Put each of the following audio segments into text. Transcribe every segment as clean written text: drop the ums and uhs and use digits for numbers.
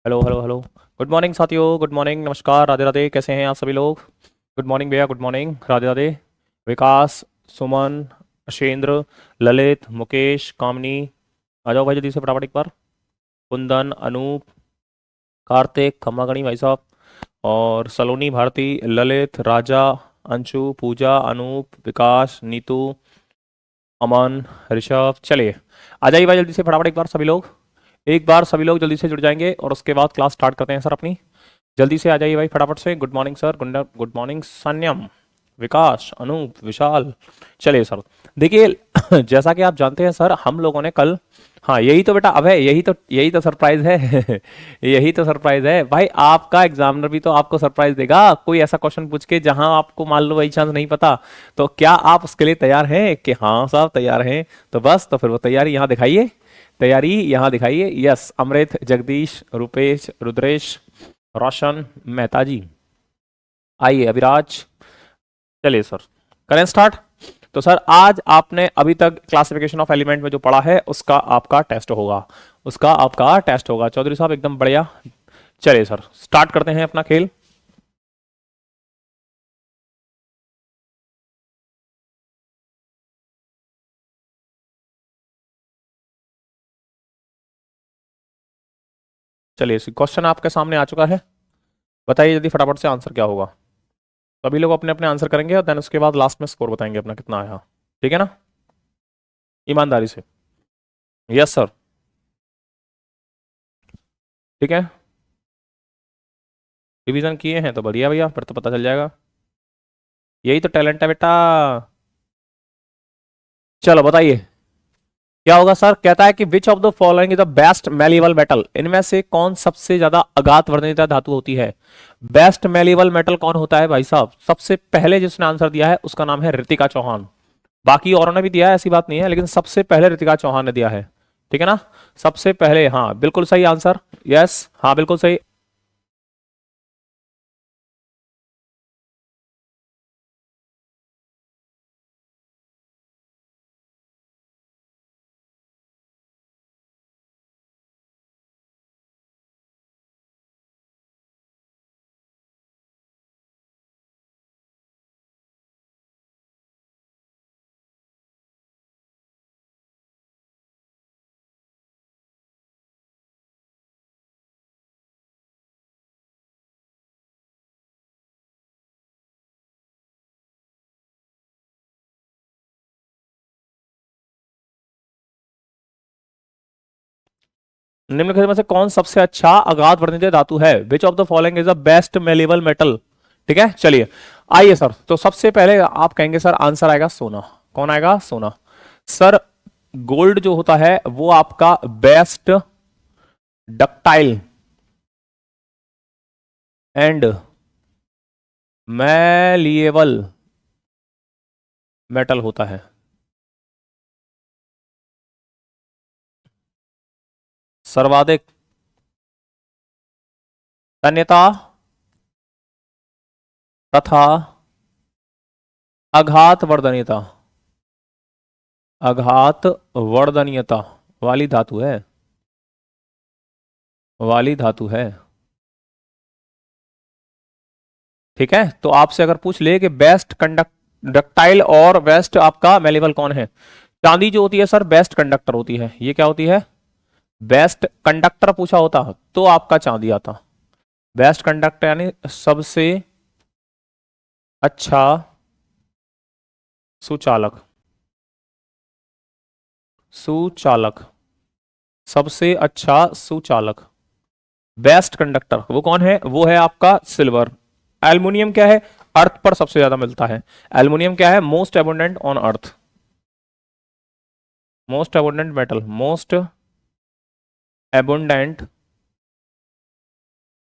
Hello hello hello. Good morning साथियों, good morning, नमस्कार, राधे राधे। कैसे हैं आप सभी लोग? गुड मॉर्निंग भैया, गुड मॉर्निंग, राधे राधे। विकास, सुमन, अशेंद्र, ललित, मुकेश, कामनी, आ जाओ भाई जल्दी से फटाफट एक बार। कुंदन, अनूप, कार्तिक, खम्मागणी भाई साहब, और सलोनी, भारती, ललित, राजा, अंशु, पूजा, अनूप, विकास, नीतू, अमन, ऋषभ। चलिए आ जाइए भाई जल्दी से फटाफट एक बार सभी लोग। एक बार सभी लोग जल्दी से जुड़ जाएंगे और उसके बाद क्लास स्टार्ट करते हैं सर अपनी। जल्दी से आ जाइए भाई फटाफट से। Good morning sir, good morning Sanyam, Vikas, Anoop, Vishal. चलिए सर, देखिए जैसा कि आप जानते हैं सर, हम लोगों ने कल, हाँ यही तो बेटा, अब है यही तो सरप्राइज है। यही तो सरप्राइज है भाई, आपका एग्जामिनर भी तो आपको सरप्राइज देगा, कोई ऐसा क्वेश्चन पूछ के जहां आपको मान लो वही चांस नहीं पता। तो क्या आप उसके लिए तैयार हैं कि हाँ साहब तैयार हैं? तो बस, तो फिर वो तैयारी यहाँ दिखाइए, तैयारी यहाँ दिखाइए। यस, अमृत, जगदीश, रुपेश, रुद्रेश, रोशन, मेहता जी, आइए अभिराज। चलिए सर, करें स्टार्ट। तो सर आज आपने अभी तक क्लासिफिकेशन ऑफ एलिमेंट में जो पढ़ा है उसका आपका टेस्ट होगा, उसका आपका टेस्ट होगा चौधरी साहब, एकदम बढ़िया। चलिए सर, स्टार्ट करते हैं अपना खेल। चलिए क्वेश्चन आपके सामने आ चुका है, बताइए यदि फटाफट से आंसर क्या होगा। सभी लोग अपने अपने आंसर करेंगे और देन उसके बाद लास्ट में स्कोर बताएंगे अपना कितना आया। ठीक है ना, ईमानदारी से। Yes sir. ठीक है, रिवीजन किए हैं तो बढ़िया भैया, फिर तो पता चल जाएगा। यही तो टैलेंट है बेटा। चलो बताइए क्या होगा सर। कहता है कि which of the following is the best malleable metal, इनमें से कौन सबसे ज्यादा अगाध वर्णित धातु होती है। बेस्ट मेलीबल मेटल कौन होता है भाई साहब? सबसे पहले जिसने आंसर दिया है उसका नाम है ऋतिका चौहान। बाकी औरों ने भी दिया है, ऐसी बात नहीं है, लेकिन सबसे पहले ऋतिका चौहान ने दिया है। ठीक है ना, सबसे पहले, हाँ बिल्कुल सही आंसर। यस, हाँ बिल्कुल सही। निम्नलिखित में से कौन सबसे अच्छा अगाध वर्णित धातु है? Which of the following is the best malleable metal. ठीक है, चलिए आइए सर। तो सबसे पहले आप कहेंगे सर आंसर आएगा सोना। कौन आएगा? सोना। सर गोल्ड जो होता है वो आपका best ductile and malleable metal होता है। सर्वाधिक तन्यता तथा अघात वर्धनीयता, अघात वर्धनीयता वाली धातु है, वाली धातु है। ठीक है, तो आपसे अगर पूछ ले कि बेस्ट कंडक्ट डक्टाइल और बेस्ट आपका मेलेबल कौन है, चांदी जो होती है सर बेस्ट कंडक्टर होती है। ये क्या होती है? बेस्ट कंडक्टर पूछा होता तो आपका चांदी आता। बेस्ट कंडक्टर यानी सबसे अच्छा सुचालक, सुचालक, सबसे अच्छा सुचालक, बेस्ट कंडक्टर वो कौन है? वो है आपका सिल्वर। एल्युमिनियम क्या है? अर्थ पर सबसे ज्यादा मिलता है। एल्युमिनियम क्या है? Most abundant on earth, most abundant metal, most abundant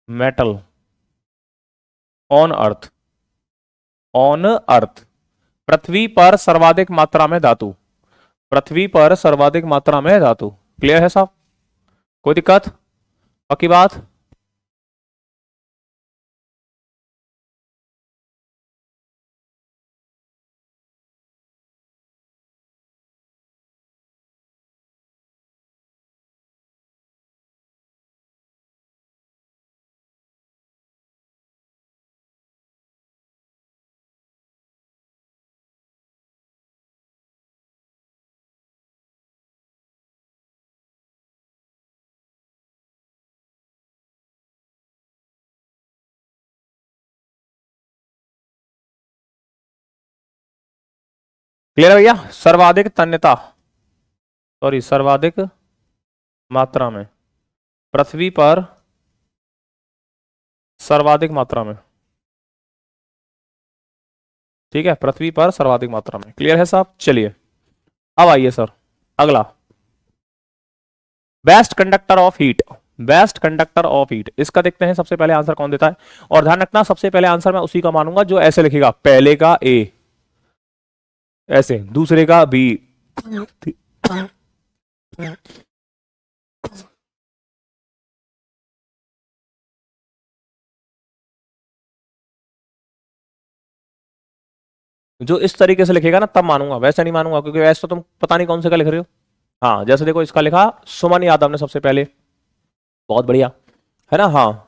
metal on earth, on earth. पृथ्वी पर सर्वाधिक मात्रा में धातु, पृथ्वी पर सर्वाधिक मात्रा में धातु। क्लियर है साहब? कोई दिक्कत? पक्की बात? क्लियर है भैया? सर्वाधिक तन्यता, सॉरी सर्वाधिक मात्रा में, पृथ्वी पर सर्वाधिक मात्रा में, ठीक है, पृथ्वी पर सर्वाधिक मात्रा में। क्लियर है साहब? चलिए अब आइए सर अगला, best conductor of heat, best conductor of heat, इसका देखते हैं सबसे पहले आंसर कौन देता है। और ध्यान रखना सबसे पहले आंसर मैं उसी का मानूंगा जो ऐसे लिखेगा, पहले का ए ऐसे, दूसरे का बी, जो इस तरीके से लिखेगा ना तब मानूंगा, वैसे नहीं मानूंगा, क्योंकि वैसे तो तुम पता नहीं कौन से का लिख रहे हो। हाँ जैसे देखो इसका लिखा सुमन यादव ने सबसे पहले, बहुत बढ़िया है ना। हाँ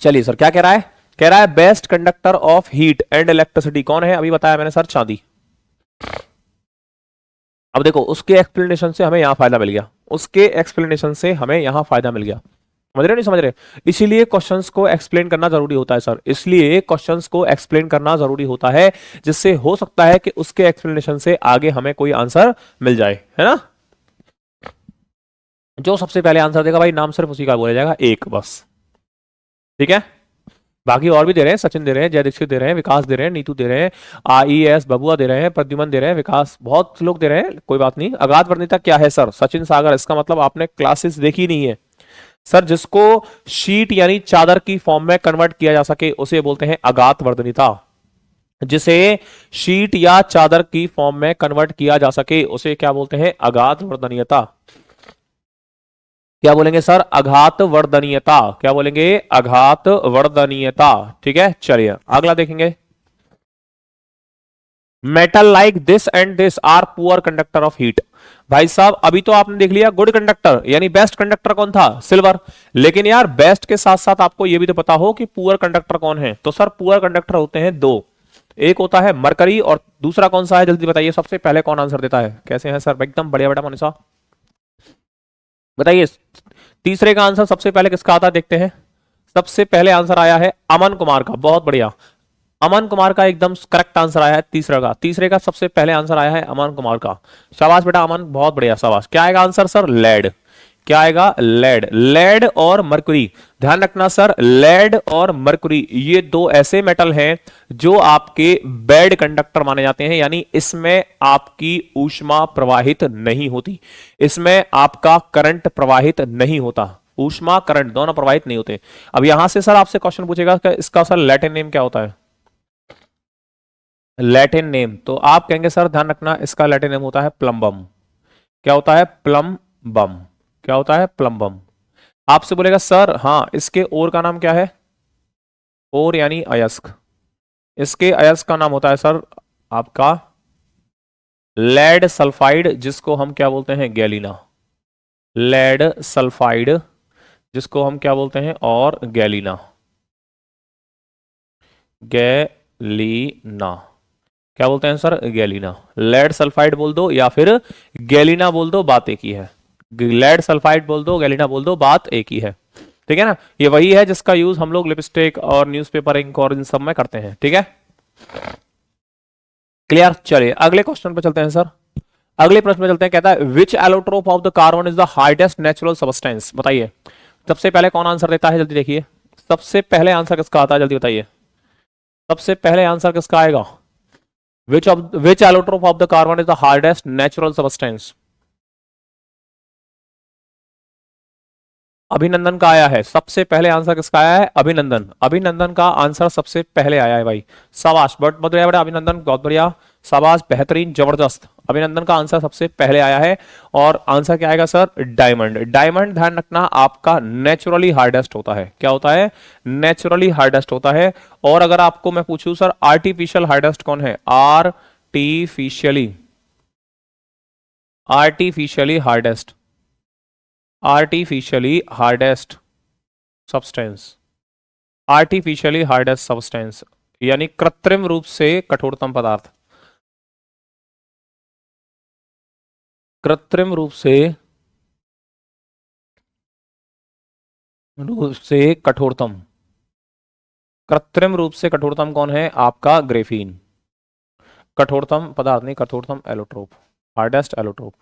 चलिए सर क्या कह रहा है, कह रहा है best conductor of heat and electricity कौन है, अभी बताया मैंने सर, चांदी। अब देखो उसके एक्सप्लेनेशन से हमें यहां फायदा मिल गया, उसके एक्सप्लेनेशन से हमें यहां फायदा मिल गया, समझ रहे नहीं समझ रहे? इसीलिए क्वेश्चंस को एक्सप्लेन करना जरूरी होता है सर, इसलिए क्वेश्चंस को एक्सप्लेन करना जरूरी होता है, जिससे हो सकता है कि उसके एक्सप्लेनेशन से आगे हमें कोई आंसर मिल जाए, है ना। जो सबसे पहले आंसर देगा भाई नाम सिर्फ उसी का बोला जाएगा, एक बस, ठीक है। बाकी और भी दे रहे हैं, सचिन दे रहे हैं, जय दीक्षित दे रहे हैं, विकास दे रहे हैं, नीतू दे रहे हैं, आईएएस बबुआ दे रहे हैं, प्रद्युमन दे रहे हैं, विकास, बहुत लोग दे रहे हैं, कोई बात नहीं। अगाध वर्णिता क्या है सर? सचिन सागर, इसका मतलब आपने क्लासेस देखी नहीं है सर। जिसको शीट यानी चादर की फॉर्म में कन्वर्ट किया जा सके उसे बोलते हैं अगाध वर्णिता, जिसे शीट या चादर की फॉर्म में कन्वर्ट किया जा सके उसे क्या बोलते हैं? अगाध वर्णनीयता। क्या बोलेंगे सर? अघात वर्धनीयता। क्या बोलेंगे? अघात वर्धनीयता, ठीक है। चलिए अगला देखेंगे, metal like this and this are poor conductor of heat. भाई साहब अभी तो आपने देख लिया गुड कंडक्टर यानी बेस्ट कंडक्टर कौन था? सिल्वर। लेकिन यार बेस्ट के साथ साथ आपको यह भी तो पता हो कि पुअर कंडक्टर कौन है। तो सर पुअर कंडक्टर होते हैं दो, एक होता है मरकरी और दूसरा कौन सा है? जल्दी बताइए, सबसे पहले कौन आंसर देता है? कैसे हैं सर? एकदम बढ़िया बेटा मनीषा, बताइए। तीसरे का आंसर सबसे पहले किसका आता है देखते हैं। सबसे पहले आंसर आया है अमन कुमार का, बहुत बढ़िया। अमन कुमार का एकदम करेक्ट आंसर आया है तीसरा का, तीसरे का सबसे पहले आंसर आया है अमन कुमार का। शाबाश बेटा अमन, बहुत बढ़िया, शाबाश। क्या आएगा आंसर सर? लेड। क्या आएगा? लेड। लेड और मरकुरी, ध्यान रखना सर, लेड और मरकुरी ये दो ऐसे मेटल हैं जो आपके बैड कंडक्टर माने जाते हैं, यानी इसमें आपकी ऊष्मा प्रवाहित नहीं होती, इसमें आपका करंट प्रवाहित नहीं होता, ऊष्मा करंट दोनों प्रवाहित नहीं होते। अब यहां से सर आपसे क्वेश्चन पूछेगा कि इसका सर लैटिन नेम क्या होता है? लैटिन नेम तो आप कहेंगे सर ध्यान रखना इसका लैटिन नेम होता है प्लम्बम। क्या होता है? प्लम बम। क्या होता है? प्लम बम। आपसे बोलेगा सर हाँ इसके और का नाम क्या है? और यानी अयस्क, इसके अयस्क का नाम होता है सर आपका लेड सल्फाइड, जिसको हम क्या बोलते हैं? गैलीना। लेड सल्फाइड जिसको हम क्या बोलते हैं? और गैलीना, गैलीना। क्या बोलते हैं सर? गैलीना। लेड सल्फाइड बोल दो या फिर गैलीना बोल दो, बात एक ही है। लेड सल्फाइड बोल दो, गैलीना बोल दो, बात एक ही है, ठीक है ना। ये वही है जिसका यूज हम लोग लिपस्टिक और न्यूज़पेपर इंक और इन सब में करते हैं, ठीक है। क्लियर? चलिए अगले क्वेश्चन पे चलते हैं सर, अगले प्रश्न में चलते हैं। कहता है which allotrope of the carbon is the hardest natural substance. बताइए सबसे पहले कौन आंसर देता है? जल्दी देखिए सबसे पहले आंसर किसका आता है, जल्दी बताइए सबसे पहले आंसर किसका आएगा? Which allotrope of the carbon is the hardest natural substance. Abhinandan का आया है सबसे पहले आंसर, किसका आया है? अभिनंदन। अभिनंदन का आंसर सबसे पहले आया है भाई, शाबाश, बहुत बढ़िया बेटा अभिनंदन, बहुत बढ़िया, शाबाश, बेहतरीन, जबरदस्त। अभिनंदन का आंसर सबसे पहले आया है और आंसर क्या आएगा सर? डायमंड। डायमंड ध्यान रखना आपका नेचुरली हार्डेस्ट होता है। क्या होता है? नेचुरली हार्डेस्ट होता है। और अगर आपको मैं पूछूं सर आर्टिफिशियल हार्डेस्ट कौन है? Artificially, artificially hardest, artificially hardest substance, artificially hardest substance यानी कृत्रिम रूप से कठोरतम पदार्थ, कृत्रिम रूप से कठोरतम, कृत्रिम रूप से कठोरतम कौन है? आपका ग्रेफीन। कठोरतम पदार्थ नहीं, कठोरतम allotrope, hardest allotrope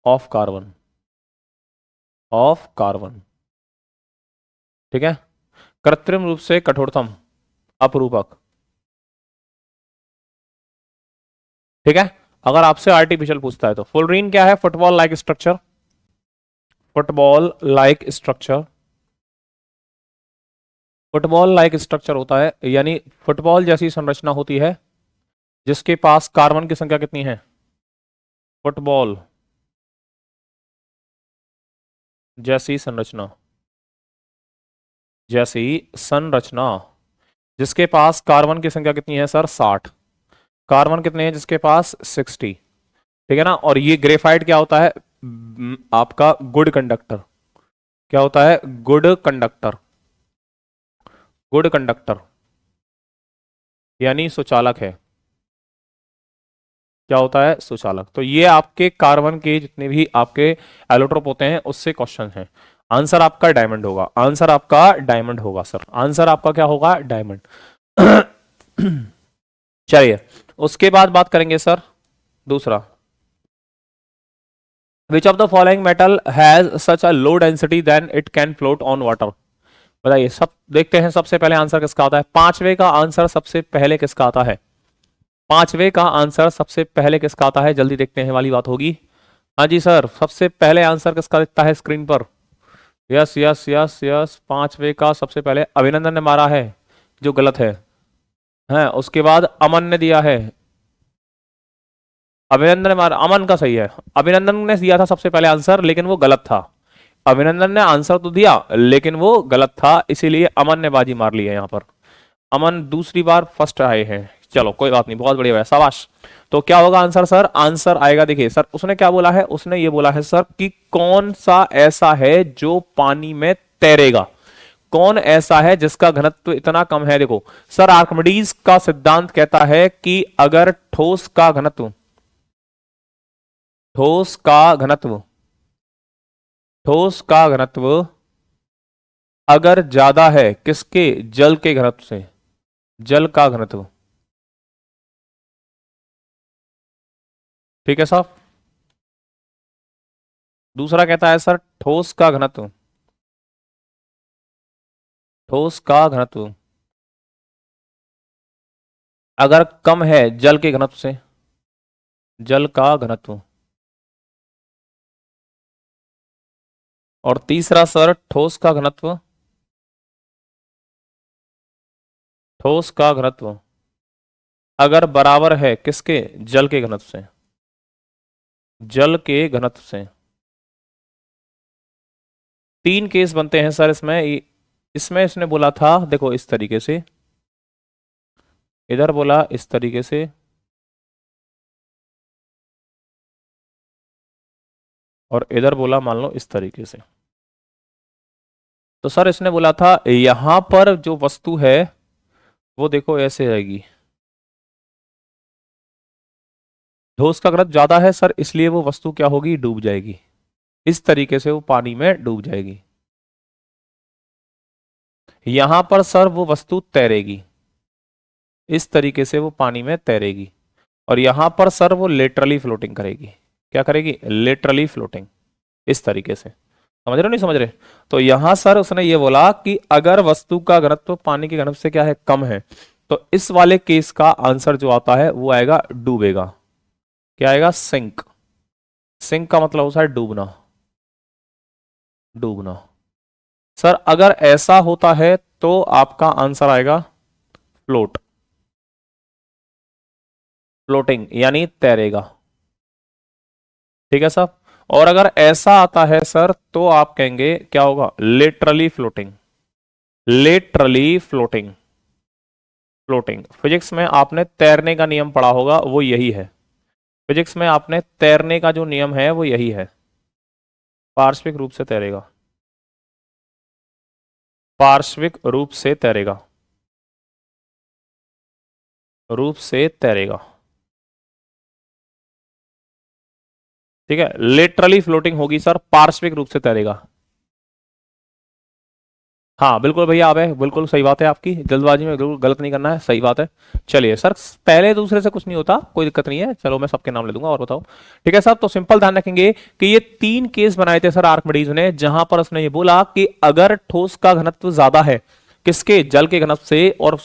of carbon, of carbon, ठीक है। कृत्रिम रूप से कठोरतम अपरूपक, ठीक है। अगर आपसे आर्टिफिशियल पूछता है तो फुलरीन क्या है? Football like structure, football like structure, football like structure होता है, यानी फुटबॉल जैसी संरचना होती है जिसके पास कार्बन की संख्या कितनी है? फुटबॉल जैसी संरचना, जैसी संरचना जिसके पास कार्बन की संख्या कितनी है सर? 60। कार्बन कितने हैं जिसके पास? 60, ठीक है ना। और ये ग्रेफाइट क्या होता है? आपका गुड कंडक्टर। क्या होता है? गुड कंडक्टर, गुड कंडक्टर यानी सुचालक है। क्या होता है? सुचालक। तो ये आपके कार्बन के जितने भी आपके एलोट्रोप होते हैं उससे क्वेश्चन है। आंसर आपका डायमंड होगा, आंसर आपका डायमंड होगा सर, आंसर आपका क्या होगा? डायमंड। चलिए उसके बाद बात करेंगे सर दूसरा, विच of the following metal has such a low density than it can float on water? बताइए, सब देखते हैं सबसे पहले आंसर किसका आता है। पांचवे का आंसर सबसे पहले किसका आता है? पांचवे का आंसर सबसे पहले किसका आता है? जल्दी देखते हैं वाली बात होगी। हाँ जी सर, सबसे पहले आंसर किसका दिखता है स्क्रीन पर? यस यस यस यस, पांचवे का सबसे पहले अभिनंदन ने मारा है, जो गलत है। हैं, उसके बाद अमन ने दिया है, अभिनंदन ने मारा, अमन का सही है। अभिनंदन ने दिया था सबसे पहले आंसर लेकिन वो गलत था। अभिनंदन ने आंसर तो दिया लेकिन वो गलत था, इसीलिए अमन ने बाजी मार ली है यहाँ पर। अमन दूसरी बार फर्स्ट आए हैं, चलो कोई बात नहीं, बहुत बढ़िया है, शाबाश। तो क्या होगा आंसर सर? आंसर आएगा, देखिए सर उसने क्या बोला है, उसने ये बोला है सर कि कौन सा ऐसा है जो पानी में तैरेगा, कौन ऐसा है जिसका घनत्व इतना कम है। देखो सर, आर्किमिडीज का सिद्धांत कहता है कि अगर ठोस का घनत्व, ठोस का घनत्व, ठोस का घनत्व अगर ज्यादा है किसके? जल के घनत्व से, जल का घनत्व, ठीक है साहब। दूसरा कहता है सर ठोस का घनत्व, ठोस का घनत्व अगर कम है जल के घनत्व से, जल का घनत्व। और तीसरा सर ठोस का घनत्व, ठोस का घनत्व अगर बराबर है किसके? जल के घनत्व से, जल के घनत्व से। तीन केस बनते हैं सर इसमें। इसमें इसने बोला था देखो इस तरीके से, इधर बोला इस तरीके से, और इधर बोला मान लो इस तरीके से। तो सर इसने बोला था यहां पर जो वस्तु है वो देखो ऐसे आएगी, ठोस का घनत्व ज्यादा है सर, इसलिए वो वस्तु क्या होगी? डूब जाएगी। इस तरीके से वो पानी में डूब जाएगी। यहां पर सर वो वस्तु तैरेगी, इस तरीके से वो पानी में तैरेगी। और यहां पर सर वो लेटरली फ्लोटिंग करेगी। क्या करेगी? लेटरली फ्लोटिंग, इस तरीके से। समझ रहे हो नहीं समझ रहे? तो यहां सर उसने ये बोला कि अगर वस्तु का घनत्व पानी के घनत्व से क्या है? कम है, तो इस वाले केस का आंसर जो आता है वो आएगा डूबेगा। क्या आएगा? सिंक। सिंक का मतलब होता है डूबना, डूबना। सर अगर ऐसा होता है तो आपका आंसर आएगा फ्लोट, फ्लोटिंग यानी तैरेगा, ठीक है साहब। और अगर ऐसा आता है सर तो आप कहेंगे क्या होगा? Literally floating, literally floating, floating. Physics में आपने तैरने का नियम पढ़ा होगा, वो यही है। फिजिक्स में आपने तैरने का जो नियम है वो यही है, पार्श्विक रूप से तैरेगा, पार्श्विक रूप से तैरेगा, रूप से तैरेगा, ठीक है। लिटरली फ्लोटिंग होगी सर, पार्श्विक रूप से तैरेगा। हाँ बिल्कुल भैया, आप है बिल्कुल सही बात है आपकी, जल्दबाजी में बिल्कुल गलत नहीं करना है, सही बात है। चलिए सर, पहले दूसरे से कुछ नहीं होता, कोई दिक्कत नहीं है, चलो मैं सबके नाम ले दूंगा और बताओ। ठीक है सर, तो सिंपल ध्यान रखेंगे कि ये 3 केस बनाए थे सर आर्किमिडीज ने, जहां पर उसने ये बोला कि अगर ठोस का घनत्व ज्यादा है किसके, जल के घनत्व से, और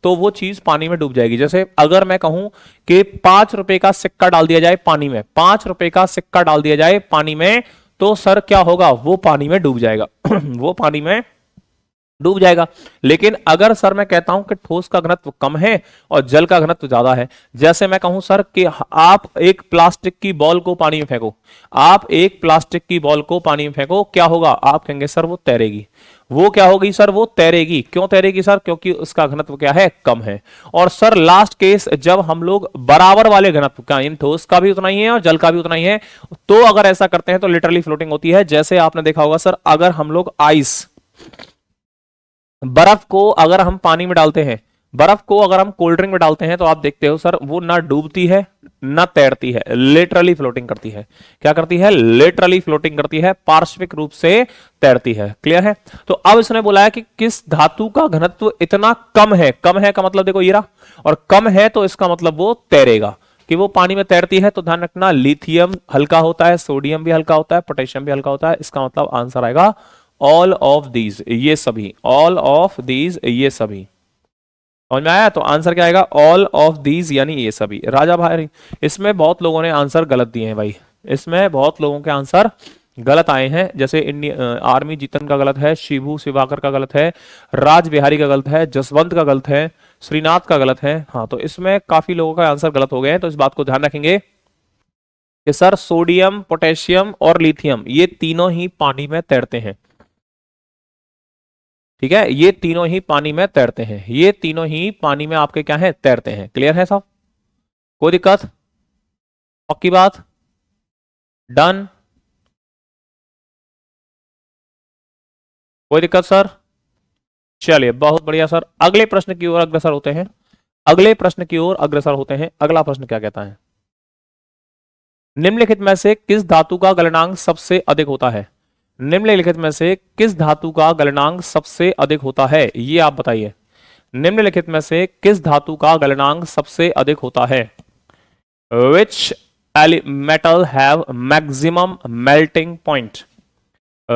तो वो चीज पानी में डूब जाएगी। जैसे अगर मैं कहूं कि 5 रुपए का सिक्का डाल दिया जाए पानी में, 5 रुपए का सिक्का डाल दिया जाए पानी में, तो सर क्या होगा, वो पानी में डूब जाएगा वो पानी में डूब जाएगा। लेकिन अगर सर मैं कहता हूं कि ठोस का घनत्व कम है और जल का घनत्व ज्यादा है, जैसे मैं कहूं सर कि आप एक प्लास्टिक की बॉल को पानी में फेंको, आप एक प्लास्टिक की बॉल को पानी में फेंको, क्या होगा, आप कहेंगे सर वो तैरेगी। वो क्या होगी सर, वो तैरेगी। क्यों तैरेगी सर, क्योंकि उसका घनत्व क्या है, कम है। और सर लास्ट केस, जब हम लोग बराबर वाले घनत्व का, इन ठोस का भी उतना ही है और जल का भी उतना ही है, तो अगर ऐसा करते हैं तो लिटरली फ्लोटिंग होती है। जैसे आपने देखा होगा सर, अगर हम लोग आइस, बर्फ को अगर हम पानी में डालते हैं, बर्फ को अगर हम कोल्ड ड्रिंक में डालते हैं, तो आप देखते हो सर वो ना डूबती है ना तैरती है, लिटरली फ्लोटिंग करती है। क्या करती है, लिटरली फ्लोटिंग करती है, पार्श्विक रूप से तैरती है। क्लियर है। तो अब इसने बोला है कि किस धातु का घनत्व इतना कम है, कम है का मतलब देखो ये रहा, और कम है तो इसका मतलब वो तैरेगा, कि वो पानी में तैरती है। तो ध्यान रखना, लिथियम हल्का होता है, सोडियम भी हल्का होता है, पोटेशियम भी हल्का होता है, इसका मतलब आंसर आएगा ऑल ऑफ दीज, ये सभी, ऑल ऑफ दीज, ये सभी। समझ में आया। तो आंसर क्या आएगा, ऑल ऑफ दीज, यानी ये सभी। राजा भाई, इसमें बहुत लोगों ने आंसर गलत दिए हैं भाई, इसमें बहुत लोगों के आंसर गलत आए हैं। जैसे आर्मी जीतन का गलत है, शिबू शिवाकर का गलत है, राज बिहारी का गलत है, जसवंत का गलत है, श्रीनाथ का गलत है। हाँ, तो इसमें काफी लोगों का आंसर गलत हो गए हैं, तो इस बात को ध्यान रखेंगे कि सर सोडियम, पोटेशियम और लिथियम ये तीनों ही पानी में तैरते हैं। ठीक है, ये तीनों ही पानी में तैरते हैं, ये तीनों ही पानी में आपके क्या है, तैरते हैं। क्लियर है साहब, कोई दिक्कत, पक्की बात, डन, कोई दिक्कत सर। चलिए बहुत बढ़िया सर, अगले प्रश्न की ओर अग्रसर होते हैं, अगले प्रश्न की ओर अग्रसर होते हैं। अगला प्रश्न क्या कहता है, निम्नलिखित में से किस धातु का गलनांक सबसे अधिक होता है, निम्नलिखित में से किस धातु का गलनांक सबसे अधिक होता है, ये आप बताइए। निम्नलिखित में से किस धातु का गलनांक सबसे अधिक होता है, विच metal have maximum melting point,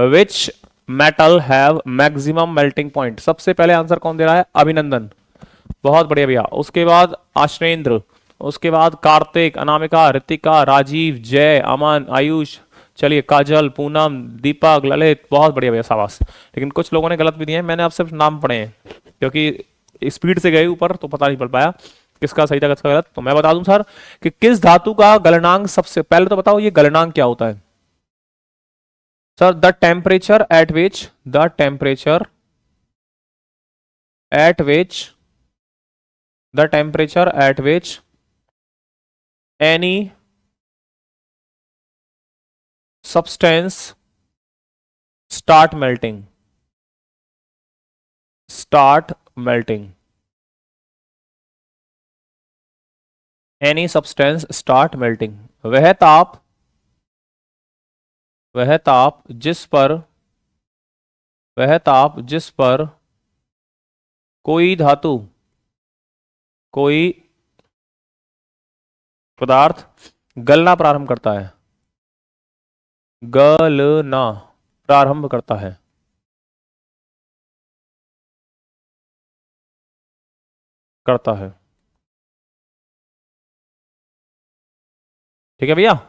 which metal have maximum melting point। सबसे पहले आंसर कौन दे रहा है, अभिनंदन, बहुत बढ़िया भैया। उसके बाद आश्रेंद्र, उसके बाद कार्तिक, अनामिका, ऋतिका, राजीव, जय, अमन, आयुष, चलिए काजल, पूनम, दीपक, ललित, बहुत बढ़िया भैया, शाबाश। लेकिन कुछ लोगों ने गलत भी दिए हैं, मैंने आप सिर्फ नाम पढ़े हैं, क्योंकि स्पीड से गए ऊपर तो पता नहीं पड़ पाया किसका सही था किसका गलत। तो मैं बता दूं सर कि किस धातु का गलनांक सबसे पहले, तो बताओ ये गलनांक क्या होता है sir, the temperature at which, the temperature at which, the temperature at which any substance start melting, start melting, any substance start melting। वह ताप, वह ताप जिस पर, वह ताप जिस पर कोई धातु, कोई पदार्थ गलना प्रारंभ करता है, गलना प्रारंभ करता है, करता है। ठीक है भैया,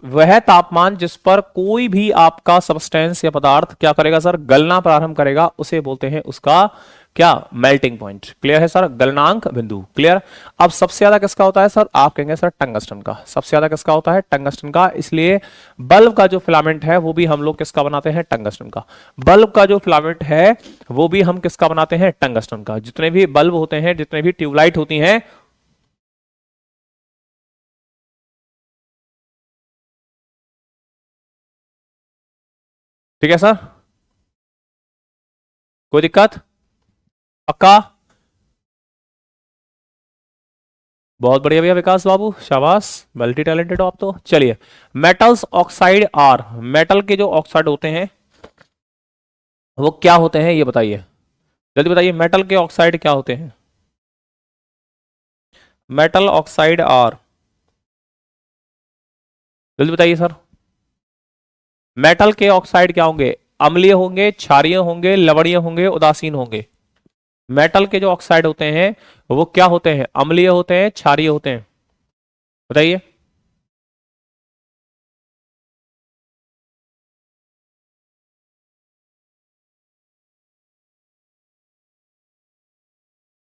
वह तापमान जिस पर कोई भी आपका सब्सटेंस या पदार्थ क्या करेगा सर, गलना प्रारंभ करेगा, उसे बोलते हैं उसका क्या, मेल्टिंग पॉइंट। क्लियर है सर, गलनांक बिंदु। क्लियर। अब सबसे ज्यादा किसका होता है सर, आप कहेंगे सर टंगस्टन का, सबसे ज्यादा किसका होता है, टंगस्टन का। इसलिए बल्ब का जो फिलामेंट है वो भी हम लोग किसका बनाते हैं, टंगस्टन का। बल्ब का जो फिलामेंट है वो भी हम किसका बनाते हैं, टंगस्टन का। जितने भी बल्ब होते हैं, जितने भी ट्यूबलाइट होती हैं, ठीक है सर, कोई दिक्कत, पक्का, बहुत बढ़िया भैया विकास बाबू, शाबाश, मल्टी टैलेंटेड हो आप तो। चलिए, मेटल्स ऑक्साइड आर, मेटल के जो ऑक्साइड होते हैं वो क्या होते हैं ये बताइए, जल्दी बताइए। मेटल के ऑक्साइड क्या होते हैं? मेटल ऑक्साइड आर, जल्दी बताइए सर। मेटल के ऑक्साइड क्या होंगे? अम्लीय होंगे, क्षारीय होंगे, लवणीय होंगे, उदासीन होंगे। मेटल के जो ऑक्साइड होते हैं वो क्या होते हैं? अम्लीय होते हैं, क्षारीय होते हैं? बताइए।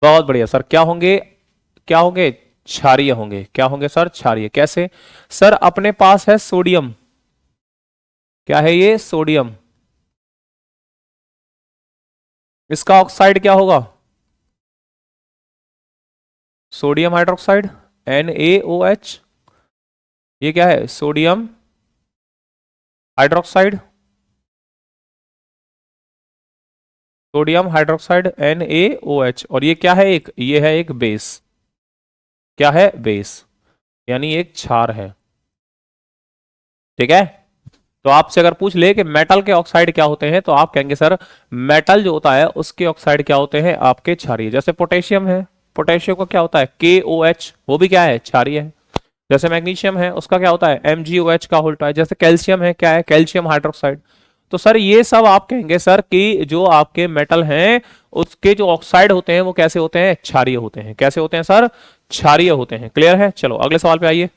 बहुत बढ़िया सर, क्या होंगे? क्या होंगे? क्षारीय होंगे। क्या होंगे सर? क्षारीय। कैसे? सर अपने पास है सोडियम, क्या है ये? सोडियम। इसका ऑक्साइड क्या होगा? Sodium hydroxide, NaOH। ये क्या है? Sodium hydroxide, sodium hydroxide NaOH। और ये क्या है? एक, ये है एक बेस। क्या है? बेस, यानी एक क्षार है। ठीक है। तो आपसे अगर पूछ ले कि मेटल के ऑक्साइड क्या होते हैं, तो आप कहेंगे सर मेटल जो होता है उसके ऑक्साइड क्या होते हैं? आपके क्षारीय। जैसे पोटेशियम है, पोटेशियम का क्या होता है? KOH, वो भी क्या है? क्षारीय है। जैसे मैग्नीशियम है, उसका क्या होता है? MgOH का उल्टा है। जैसे कैल्शियम है, क्या है? Calcium hydroxide. तो सर ये सब आप कहेंगे सर कि जो आपके मेटल हैं उसके जो ऑक्साइड होते हैं वो कैसे होते हैं? क्षारीय होते हैं। कैसे होते हैं सर? क्षारीय होते हैं। क्लियर है? चलो अगले सवाल पे आइए।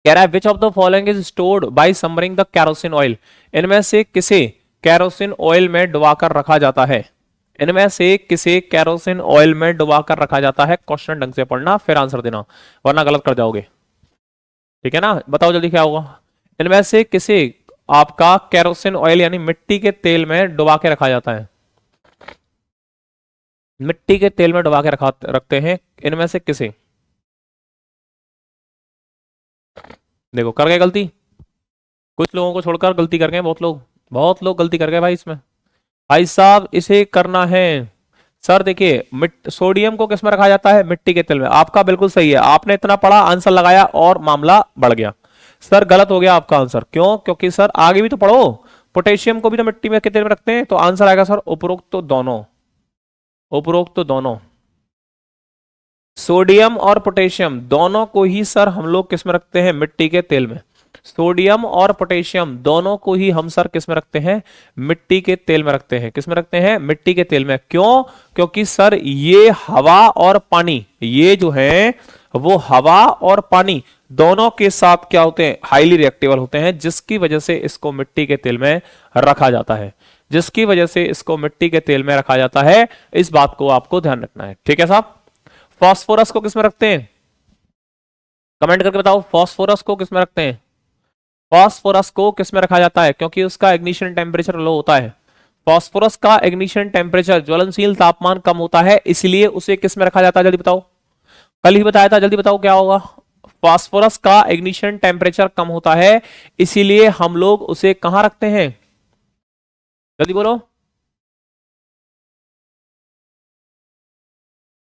कह रहा है which of the following is stored by submerging the kerosene oil. इनमें से किसे कैरोसिन ऑयल में डुबाकर रखा जाता है? इनमें से किसे कैरोसिन ऑयल में डुबाकर रखा जाता है? क्वेश्चन ढंग से पढ़ना फिर आंसर देना, वरना गलत कर जाओगे। ठीक है ना? बताओ जल्दी क्या होगा। इनमें से किसे आपका कैरोसिन ऑयल यानी मिट्टी के तेल में डुबा के रखा जाता है? मिट्टी के तेल में डुबा के रखते हैं। इनमें से किसे? देखो कर गए गलती, कुछ लोगों को छोड़कर गलती कर गए बहुत लोग। बहुत लोग गलती कर गए भाई इसमें। भाई साहब इसे करना है। सर देखिए, सोडियम को किस में रखा जाता है? मिट्टी के तेल में। आपका बिल्कुल सही है, आपने इतना पढ़ा, आंसर लगाया और मामला बढ़ गया। सर गलत हो गया आपका आंसर। क्यों? क्योंकि सर आगे भी तो पढ़ो। पोटेशियम को भी तो मिट्टी में के तेल में रखते हैं, तो आंसर आएगा सर उपरोक्त तो दोनों। उपरोक्त तो दोनों, सोडियम और पोटेशियम दोनों को ही सर हम लोग किस में रखते हैं? मिट्टी के तेल में। सोडियम और पोटेशियम दोनों को ही हम सर किस में रखते हैं? मिट्टी के तेल में रखते हैं। किस में रखते हैं? मिट्टी के तेल में। क्यों? क्योंकि सर ये हवा और पानी, ये जो है वो हवा और पानी दोनों के साथ क्या होते हैं? हाईली रिएक्टेबल होते हैं, जिसकी वजह से इसको मिट्टी के तेल में रखा जाता है। जिसकी वजह से इसको मिट्टी के तेल में रखा जाता है। इस बात को आपको ध्यान रखना है। ठीक है साहब। फास्फोरस को किसमें रखते हैं? कमेंट करके बताओ, फास्फोरस को किसमें रखते हैं? फास्फोरस को किसमें रखा जाता है? क्योंकि उसका इग्निशन टेम्परेचर लो होता है। फास्फोरस का इग्निशन टेम्परेचर, ज्वलनशील तापमान कम होता है, इसलिए उसे किसमें रखा जाता है? जल्दी बताओ, कल ही बताया था, जल्दी बताओ क्या होगा। फास्फोरस का इग्निशन टेम्परेचर कम होता है, इसीलिए हम लोग उसे कहां रखते हैं? जल्दी बोलो,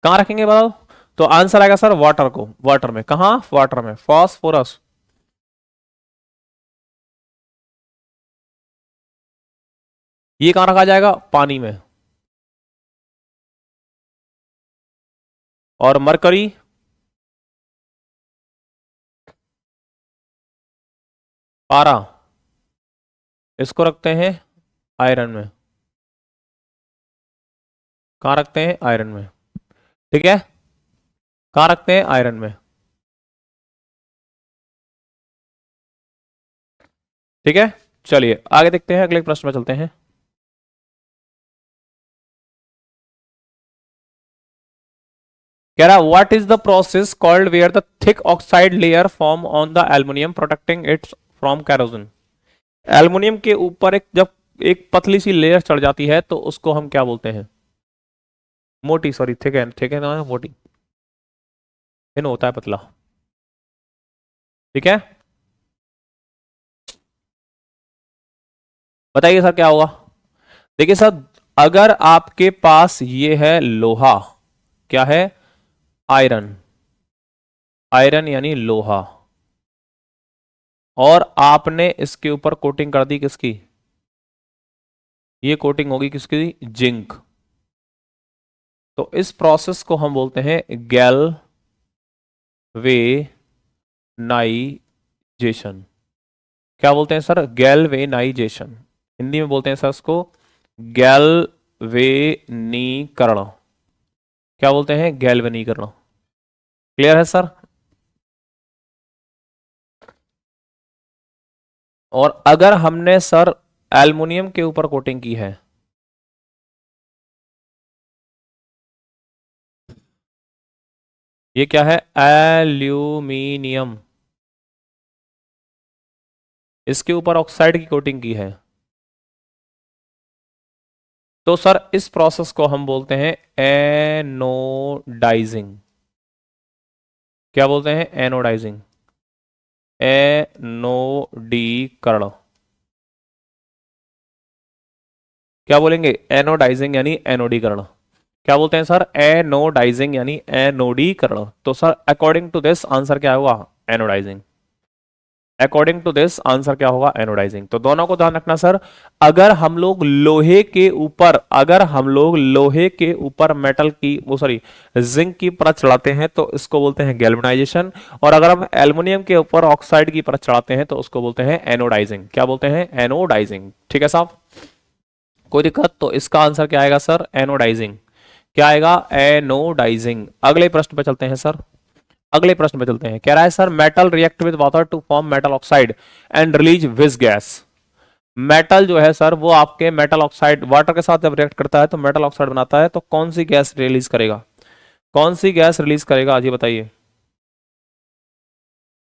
कहां रखेंगे बताओ। तो आंसर आएगा सर वाटर को, वाटर में। कहां? वाटर में, फास्फोरस। ये कहां रखा जाएगा? पानी में। और मरकरी, पारा, इसको रखते हैं आयरन में। कहां रखते हैं? आयरन में। ठीक है, कहां रखते हैं? आयरन में। ठीक है, चलिए आगे देखते हैं, अगले प्रश्न में चलते हैं। कह रहा what is the process called where the thick oxide layer form on the aluminium protecting it from corrosion. Aluminium के ऊपर एक जब एक पतली सी लेयर चढ़ जाती है तो उसको हम क्या बोलते हैं? मोटी, सॉरी, थिक है ना, मोटी। थिन होता है, पतला। ठीक है, बताइए सर क्या होगा। देखिए सर, अगर आपके पास ये है लोहा, क्या है? आयरन। आयरन यानी लोहा। और आपने इसके ऊपर कोटिंग कर दी किसकी? ये कोटिंग होगी किसकी, जिंक। तो इस प्रोसेस को हम बोलते हैं गैल्वेनाइजेशन। क्या बोलते हैं सर, गैल्वेनाइजेशन। हिंदी में बोलते हैं सर इसको गैल्वेनीकरण। क्या बोलते हैं, गैल्वेनीकरण। क्लियर है सर। और अगर हमने सर एल्युमिनियम के ऊपर कोटिंग की है, ये क्या है, एल्यूमिनियम, इसके ऊपर ऑक्साइड की कोटिंग की है, तो सर इस प्रोसेस को हम बोलते हैं एनोडाइजिंग। क्या बोलते हैं, एनोडाइजिंग, एनोडीकरण। क्या बोलेंगे, एनोडाइजिंग यानी एनोडीकरण। क्या बोलते हैं सर, एनोडाइजिंग यानी एनोडीकरण। तो sir according to this answer क्या होगा, anodising. According to this answer क्या होगा, एनोडाइजिंग। तो दोनों को ध्यान रखना सर। अगर हम लोग लोहे के ऊपर, अगर हम लोग लोहे के ऊपर मेटल की वो सॉरी जिंक की परत चढ़ाते हैं तो इसको बोलते हैं गैल्वेनाइजेशन। और अगर हम एल्युमिनियम के ऊपर ऑक्साइड की परत चढ़ाते हैं तो उसको बोलते हैं एनोडाइजिंग। क्या बोलते हैं, एनोडाइजिंग। ठीक है साहब, कोई दिक्कत। तो इसका आंसर क्या आएगा सर, एनोडाइजिंग। क्या आएगा, एनोडाइजिंग। अगले प्रश्न पे चलते हैं सर। अगले प्रश्न पे चलते हैं। कह रहा है sir metal react with water to form metal oxide and release this gas. Metal जो है सर वो आपके मेटल ऑक्साइड वाटर के साथ जब रिएक्ट करता है तो मेटल ऑक्साइड बनाता है, तो कौन सी गैस रिलीज करेगा, कौन सी गैस रिलीज करेगा, आज ये बताइए।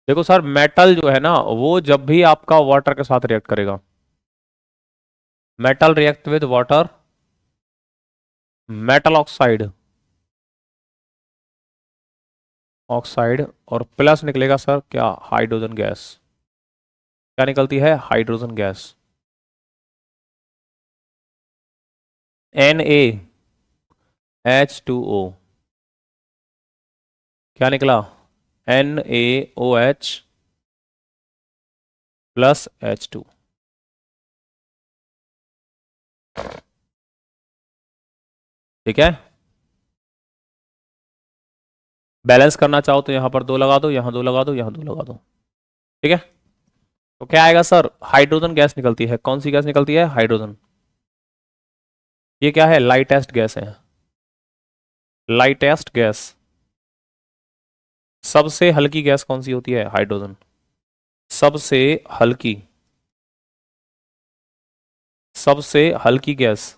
देखो सर मेटल जो है ना वो जब भी आपका वाटर के साथ रिएक्ट करेगा, metal react with water, metal oxide, oxide और प्लस निकलेगा सर क्या, हाइड्रोजन गैस। क्या निकलती है, हाइड्रोजन गैस। Na H2O। क्या निकला, NaOH प्लस H2। ठीक है, बैलेंस करना चाहो तो यहां पर दो लगा दो, यहां दो लगा दो, यहां दो लगा दो। ठीक है, तो क्या आएगा सर, हाइड्रोजन गैस निकलती है। कौन सी गैस निकलती है, हाइड्रोजन। ये क्या है, लाइटेस्ट गैस है, लाइटेस्ट गैस। सबसे हल्की गैस कौन सी होती है, हाइड्रोजन। सबसे हल्की, सबसे हल्की गैस,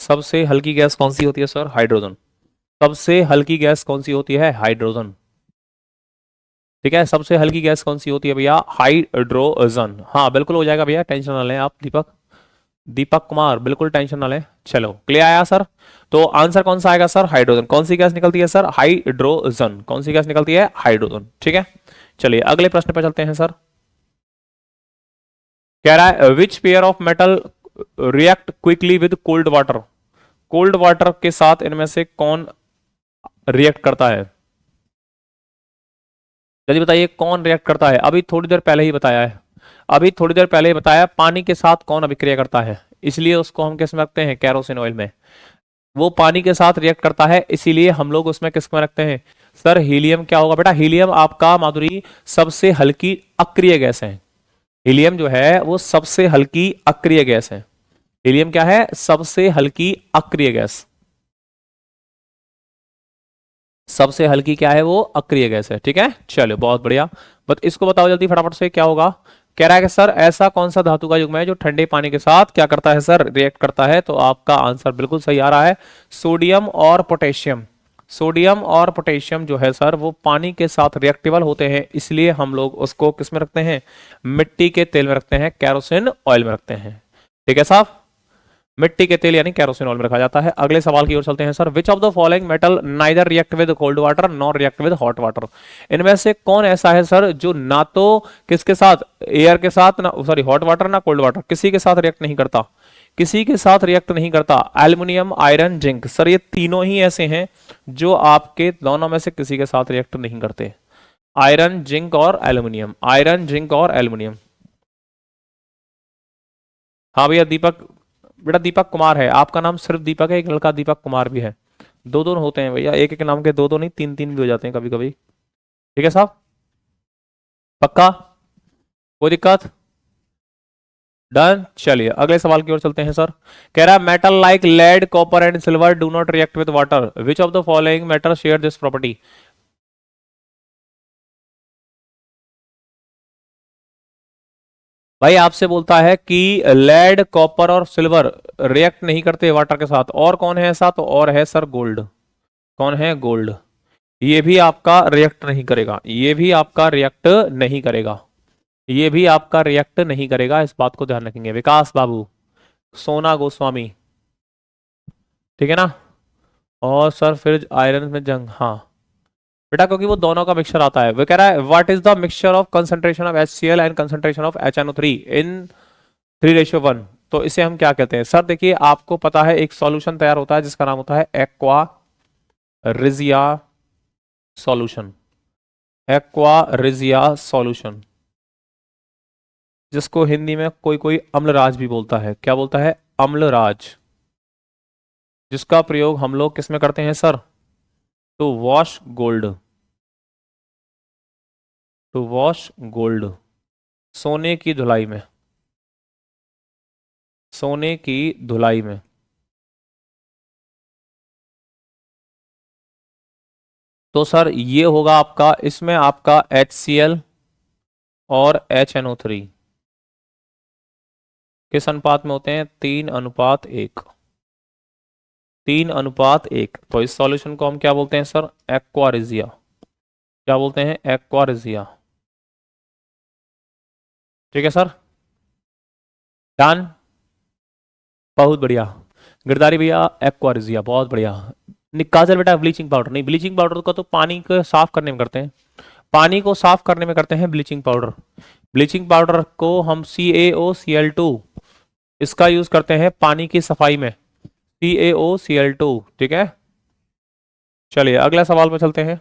सबसे हल्की गैस कौन सी होती है सर, हाइड्रोजन। सबसे हल्की गैस कौन सी होती है, हाइड्रोजन। ठीक है, सबसे हल्की गैस कौन सी होती है भैया, हाइड्रोजन। हाँ बिल्कुल हो जाएगा भैया, टेंशन ना लें आप। दीपक, दीपक कुमार, बिल्कुल टेंशन ना लें। चलो क्लियर आया सर। तो आंसर कौन सा आएगा सर, हाइड्रोजन। कौन सी गैस निकलती है सर, हाइड्रोजन। कौन सी गैस निकलती है, हाइड्रोजन। ठीक है, चलिए अगले प्रश्न पर चलते हैं सर। कह रहा है which pair of metal react quickly with cold water. Cold water के साथ इनमें से कौन रिएक्ट करता है, जल्दी बताइए कौन रिएक्ट करता है। अभी थोड़ी देर पहले ही बताया है, अभी थोड़ी देर पहले ही बताया, पानी के साथ कौन अभिक्रिया करता है, इसलिए उसको हम किस में रखते हैं, कैरोसिन ऑयल में। वो पानी के साथ रिएक्ट करता है इसीलिए हम लोग उसमें किस में रखते हैं सर, हीलियम। क्या होगा बेटा, हीलियम आपका माधुरी सबसे हल्की अक्रिय गैस है। हीलियम जो है वो सबसे हल्की अक्रिय गैस है। हीलियम क्या है, सबसे हल्की अक्रिय गैस। सबसे हल्की क्या है, वो अक्रिय गैस है। ठीक है, चलो बहुत बढ़िया। बट इसको बताओ जल्दी फटाफट से, क्या होगा। कह रहा है कि सर ऐसा कौन सा धातु का युग्म है जो ठंडे पानी के साथ क्या करता है सर, रिएक्ट करता है। तो आपका आंसर बिल्कुल सही आ रहा है, सोडियम और पोटेशियम। सोडियम और पोटेशियम जो है सर वो पानी के साथ रिएक्टेबल होते हैं, इसलिए हम लोग उसको किस में रखते हैं, मिट्टी के तेल में रखते हैं, कैरोसिन ऑयल में रखते हैं। ठीक है साहब, मिट्टी के तेल यानी कैरोसिन ऑयल में रखा जाता है। अगले सवाल की ओर चलते हैं sir. Which of the following metal neither react with cold water nor react with hot water. इनमें से कौन ऐसा है सर जो ना तो किसके साथ, एयर के साथ ना सॉरी हॉट वाटर ना कोल्ड वाटर, किसी के साथ रिएक्ट नहीं करता, किसी के साथ रिएक्ट नहीं करता। Aluminium, iron, zinc. सर ये तीनों ही ऐसे हैं जो आपके दोनों में से किसी के साथ रिएक्ट नहीं करते। आयरन, जिंक और एल्युमिनियम, आयरन, जिंक और एल्युमिनियम। हाँ भैया दीपक, बेटा दीपक कुमार है, आपका नाम सिर्फ दीपक है, एक लड़का दीपक कुमार भी है। दो दो होते हैं भैया, एक एक नाम के दो दो नहीं, तीन तीन भी हो जाते हैं कभी कभी। ठीक है साहब, पक्का, कोई दिक्कत? डन। चलिए अगले सवाल की ओर चलते हैं सर। कह रहा है metal like lead copper and silver do not react with water, which of the following metal share this property. भाई आपसे बोलता है कि लेड कॉपर और सिल्वर रिएक्ट नहीं करते वाटर के साथ, और कौन है ऐसा, तो और है सर गोल्ड। कौन है? गोल्ड। ये भी आपका रिएक्ट नहीं करेगा, ये भी आपका रिएक्ट नहीं करेगा, ये भी आपका रिएक्ट नहीं करेगा, इस बात को ध्यान रखेंगे। विकास बाबू, सोना गोस्वामी, ठीक है ना। और सर फिर आयरन में जंग, हाँ बेटा क्योंकि वो दोनों का मिक्सचर आता है। वो कह रहा है what is the mixture of concentration of HCl and concentration of HNO3 इन 3:1। तो इसे हम क्या कहते हैं सर? देखिए आपको पता है एक सॉल्यूशन तैयार होता है जिसका नाम होता है aqua regia solution, aqua regia solution, जिसको हिंदी में कोई कोई अम्लराज भी बोलता है। क्या बोलता है? अम्लराज। जिसका प्रयोग हम लोग किस में करते हैं sir? To wash gold, to wash gold, सोने की धुलाई में, सोने की धुलाई में। तो सर ये होगा आपका, इसमें आपका HCl और HNO3 किस अनुपात में होते हैं? 3:1, 3:1। तो इस सॉल्यूशन को हम क्या बोलते हैं सर? एक्वारिजिया। क्या बोलते हैं? एक्वारिजिया। ठीक है सर, डन, बहुत बढ़िया। गिरधारी भैया एक्वारिजिया, बहुत बढ़िया। काजल बेटा ब्लीचिंग पाउडर नहीं, ब्लीचिंग पाउडर का तो पानी को साफ करने में करते हैं, पानी को साफ करने में करते हैं ब्लीचिंग पाउडर। ब्लीचिंग पाउडर को हम CaOCl2 इसका यूज करते हैं पानी की सफाई में, CaOCl2। ठीक है, चलिए अगला सवाल पे चलते हैं।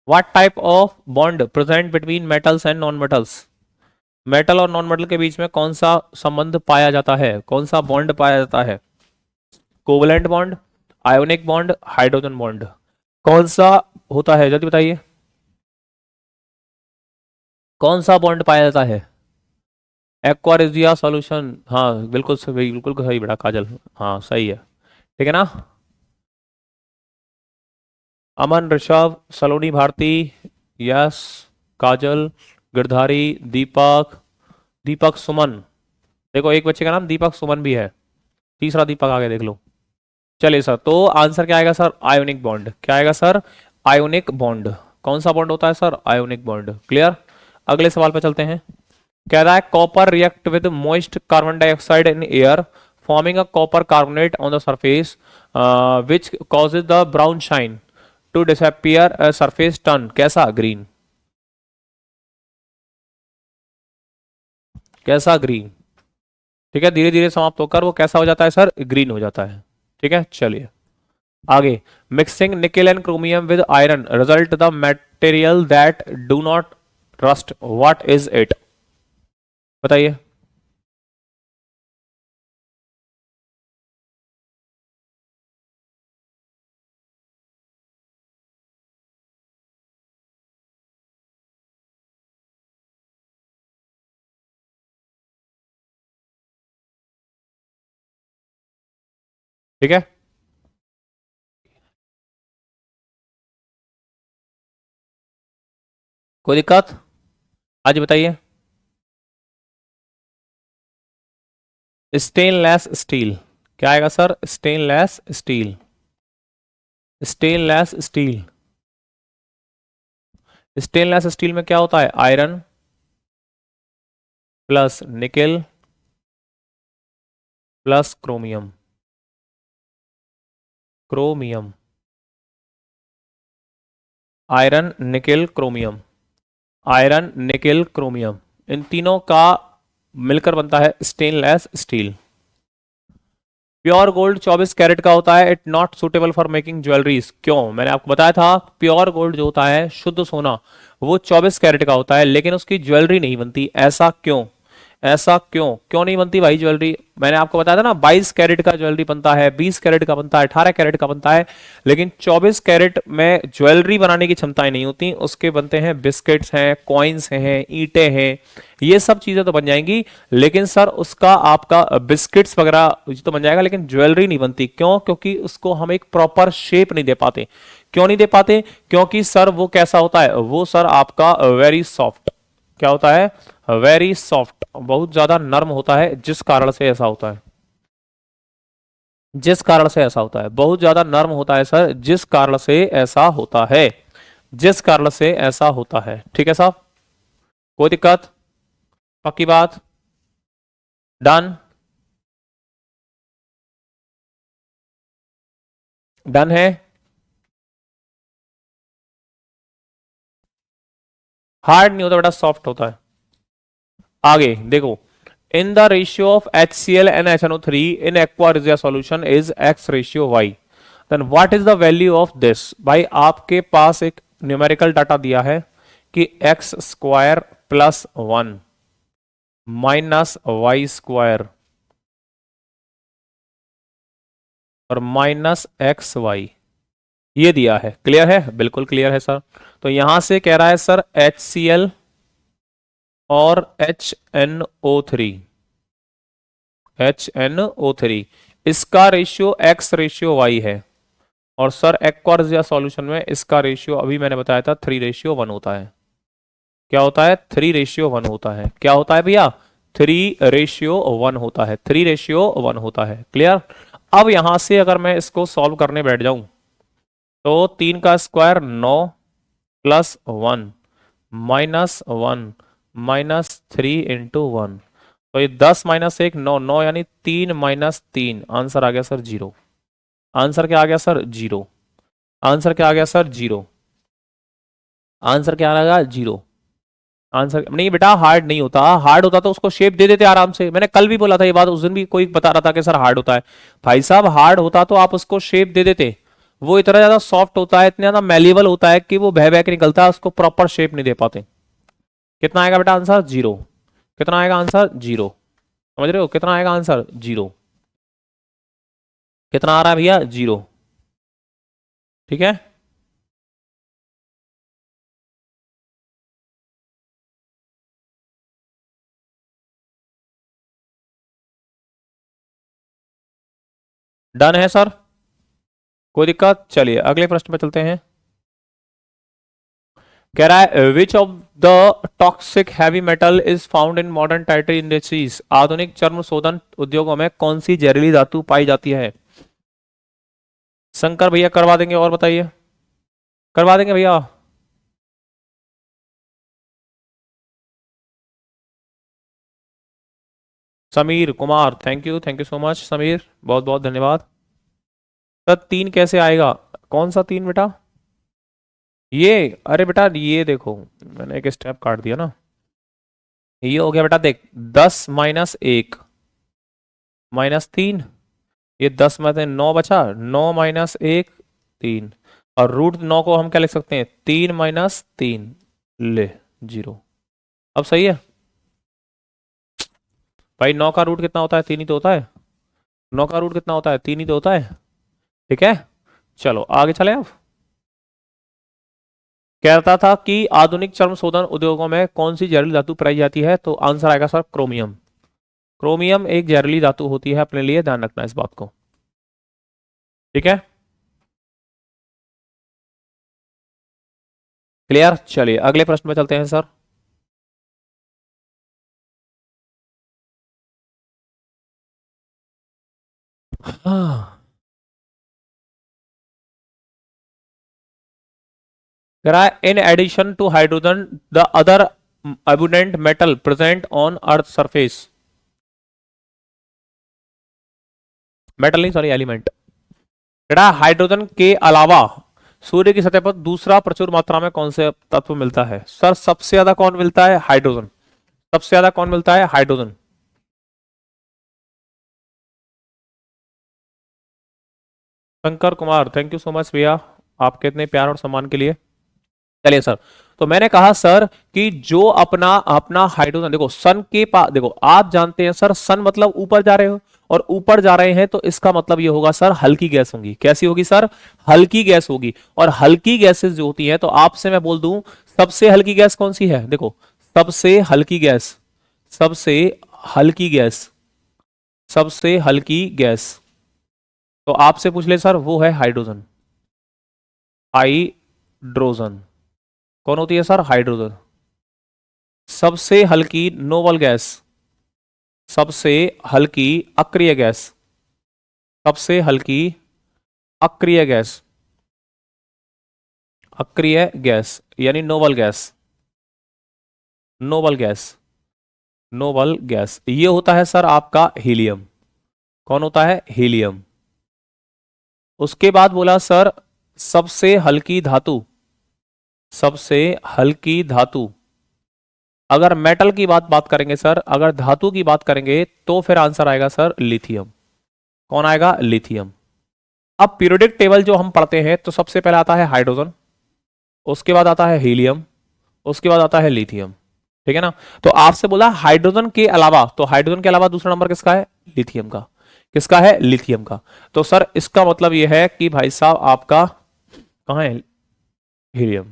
What type of bond present between metals and non metals. Metal और नॉन मेटल के बीच में कौन सा संबंध पाया जाता है, कौन सा बॉन्ड पाया जाता है? Covalent bond, ionic bond, hydrogen bond, कौन सा होता है? जल्दी बताइए, कौन सा बॉन्ड पाया जाता है? एक्वारिजिया सॉल्यूशन, हाँ बिल्कुल सही, बिल्कुल सही बेटा काजल, हाँ सही है। ठीक है ना। अमन, ऋषभ, सलोनी भारती, यस, काजल, गिरधारी, दीपक, दीपक सुमन, देखो एक बच्चे का नाम दीपक सुमन भी है, तीसरा दीपक आ गया देख लो। चलिए सर, तो आंसर क्या आएगा सर? Ionic bond. क्या आएगा सर? Ionic bond. कौन सा बॉन्ड होता है सर? Ionic bond. क्लियर। अगले सवाल पे चलते हैं। कह रहा है copper react with moist carbon dioxide in air forming a copper carbonate on the surface which causes the brown shine to disappear a surface turn कैसा? ग्रीन। कैसा? ग्रीन। ठीक है, धीरे धीरे समाप्त होकर वो कैसा हो जाता है सर? ग्रीन हो जाता है। ठीक है, चलिए आगे। Mixing nickel and chromium with iron result the material that do not rust, what is it? बताइए। ठीक है, कोई दिक्कत? आज बताइए। Stainless steel. क्या आएगा सर? Stainless steel, stainless steel. Stainless steel में क्या होता है? Iron plus nickel plus chromium, chromium, iron nickel chromium, iron nickel chromium, इन तीनों का मिलकर बनता है stainless steel. Pure gold 24 carat का होता है, it not suitable for making jewelleries. क्यों? मैंने आपको बताया था प्योर गोल्ड जो होता है, शुद्ध सोना, वो 24 कैरेट का होता है, लेकिन उसकी ज्वेलरी नहीं बनती। ऐसा क्यों? ऐसा क्यों क्यों नहीं बनती भाई ज्वेलरी? मैंने आपको बताया था ना 22 कैरेट का ज्वेलरी बनता है, 20 कैरेट का बनता है, 18 कैरेट का बनता है, लेकिन 24 कैरेट में ज्वेलरी बनाने की क्षमताएं नहीं होती। उसके बनते हैं बिस्किट्स हैं, कॉइन्स हैं, ईंटें हैं, ये सब चीजें तो बन जाएंगी, लेकिन सर उसका आपका बिस्किट्स वगैरह तो बन जाएगा, लेकिन ज्वेलरी नहीं बनती। क्यों? क्योंकि उसको हम एक प्रॉपर शेप नहीं दे पाते। क्यों नहीं दे पाते? क्योंकि सर वो कैसा होता है, वो सर आपका वेरी सॉफ्ट, क्या होता है, वेरी सॉफ्ट, बहुत ज्यादा नर्म होता है, जिस कारण से ऐसा होता है, जिस कारण से ऐसा होता है, बहुत ज्यादा नर्म होता है सर, जिस कारण से ऐसा होता है, जिस कारण से ऐसा होता है। ठीक है साहब, कोई दिक्कत? पक्की बात? डन? डन है? हार्ड नहीं होता बेटा, सॉफ्ट होता है। आगे देखो, in the ratio of HCl and HNO3 in aqua regia solution is X ratio Y, then what is the value of this? भाई आपके पास एक न्यूमेरिकल डाटा दिया है कि X square plus 1 minus Y square और माइनस एक्स वाई, ये दिया है। क्लियर है? बिल्कुल क्लियर है सर। तो यहां से कह रहा है सर HCl और HNO3, HNO3 इसका रेशियो X रेशियो Y है, और सर एक्वार्स या सॉल्यूशन में इसका रेशियो अभी मैंने बताया था 3:1 होता है। क्या होता है? 3:1 होता है। क्या होता है भैया? 3:1 होता है, 3:1 होता है। क्लियर? अब यहां से अगर मैं इसको सॉल्व करने बैठ जाऊं, तो 3 का स्क्वायर 9 प्लस 1 माइनस 1 माइनस 3 × 1, तो ये 10 माइनस 1 9, 9 यानी 3 - 3, आंसर आ गया सर 0। आंसर क्या आ गया सर? 0। आंसर क्या आ गया सर? 0। आंसर क्या आ गया? 0। आंसर नहीं बेटा, हार्ड नहीं होता। हार्ड होता तो उसको शेप दे देते आराम से। मैंने कल भी बोला था ये बात, उस दिन भी कोई बता रहा था कि सर हार्ड होता है। भाई साहब हार्ड होता तो आप उसको शेप दे देते। वो इतना ज्यादा सॉफ्ट होता है, इतना ज्यादा मैलिबल होता है कि वो बह बह के निकलता है, उसको प्रॉपर शेप नहीं दे पाते। कितना आएगा बेटा आंसर? 0। कितना आएगा आंसर? 0। समझ रहे हो? कितना आएगा आंसर? 0। कितना आ रहा है भैया? 0। ठीक है, डन है सर, कोई दिक्कत? चलिए अगले प्रश्न पे चलते हैं। कह रहा है which of the toxic heavy metal is found in modern tannery industries? आधुनिक चर्म शोधन उद्योगों में कौन सी जहरीली धातु पाई जाती है? शंकर भैया करवा देंगे, और बताइए। करवा देंगे भैया? Sameer Kumar, thank you so much Sameer, बहुत बहुत धन्यवाद। सर 3 कैसे आएगा? कौन सा 3 बेटा? ये, अरे बेटा ये देखो, मैंने एक स्टेप काट दिया ना। ये हो गया बेटा, देख 10 - 1 -3, ये 10 में से 9 बचा, 9 - 1 3, और √9 को हम क्या लिख सकते हैं? 3 - 3, ले 0। अब सही है भाई? 9 का रूट कितना होता है? 3 ही तो होता है। 9 का रूट कितना होता है? 3 ही तो होता है। ठीक है, चलो आगे चले। अब कहता था कि आधुनिक चर्म शोधन उद्योगों में कौन सी जहरीली धातु पाई जाती है? तो आंसर आएगा सर क्रोमियम। क्रोमियम एक जहरीली धातु होती है, अपने लिए ध्यान रखना इस बात को। ठीक है, क्लियर? चलिए अगले प्रश्न में चलते हैं सर। हाँ, कह रहा है in addition to hydrogen the other abundant metal present on earth surface. Metal नहीं, सॉरी, एलिमेंट। बेटा हाइड्रोजन के अलावा सूर्य की सतह पर दूसरा प्रचुर मात्रा में कौन से तत्व मिलता है? सर सबसे ज्यादा कौन मिलता है? हाइड्रोजन। सबसे ज्यादा कौन मिलता है? Hydrogen. Shankar Kumar, thank you so much भैया आपके इतने प्यार और सम्मान के लिए। चलिए सर, तो मैंने कहा सर कि जो अपना अपना हाइड्रोजन, देखो सन के पास, देखो आप जानते हैं सर सन मतलब ऊपर जा रहे हो, और ऊपर जा रहे हैं तो इसका मतलब ये होगा सर हल्की गैस होगी। कैसी होगी सर? हल्की गैस होगी। और हल्की गैसेस जो होती हैं, तो आपसे मैं बोल दूं सबसे हल्की गैस कौन सी है? देखो सबसे हल्की गैस, सबसे हल्की गैस, सबसे हल्की गैस, तो आपसे पूछ ले सर, वो है हाइड्रोजन। हाइड्रोजन कौन होती है सर? हाइड्रोजन। सबसे हल्की नोबल गैस, सबसे हल्की अक्रिय गैस, सबसे हल्की अक्रिय गैस, अक्रिय गैस यानी noble gas, noble gas, noble gas ये होता है सर आपका हीलियम। कौन होता है? हीलियम। उसके बाद बोला सर सबसे हल्की धातु, सबसे हल्की धातु, अगर मेटल की बात करेंगे सर, अगर धातु की बात करेंगे तो फिर आंसर आएगा सर लिथियम। कौन आएगा? लिथियम। अब पीरियोडिक टेबल जो हम पढ़ते हैं तो सबसे पहले आता है हाइड्रोजन, उसके बाद आता है हीलियम, उसके बाद आता है लिथियम। ठीक है ना? तो आपसे बोला हाइड्रोजन के अलावा, तो हाइड्रोजन के अलावा दूसरा नंबर किसका है? लिथियम का। किसका है? लिथियम का। तो सर इसका मतलब यह है कि भाई साहब आपका कहां है? हीलियम।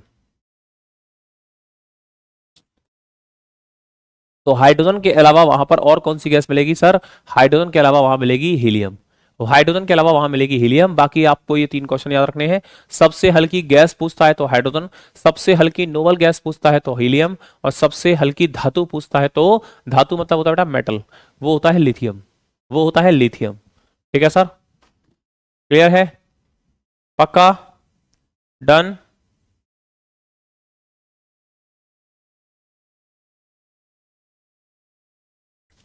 तो हाइड्रोजन के अलावा वहां पर और कौन सी गैस मिलेगी सर? हाइड्रोजन के अलावा वहां मिलेगी हीलियम। तो हाइड्रोजन के अलावा वहां मिलेगी हीलियम। बाकी आपको ये तीन क्वेश्चन याद रखने हैं। सबसे हल्की गैस पूछता है तो हाइड्रोजन, सबसे हल्की नोबल गैस पूछता है तो हीलियम, और सबसे हल्की धातु पूछता है तो, धातु मतलब होता है बेटा मेटल, वो होता है लिथियम, वो होता है लिथियम। ठीक है सर? क्लियर है? पक्का? डन?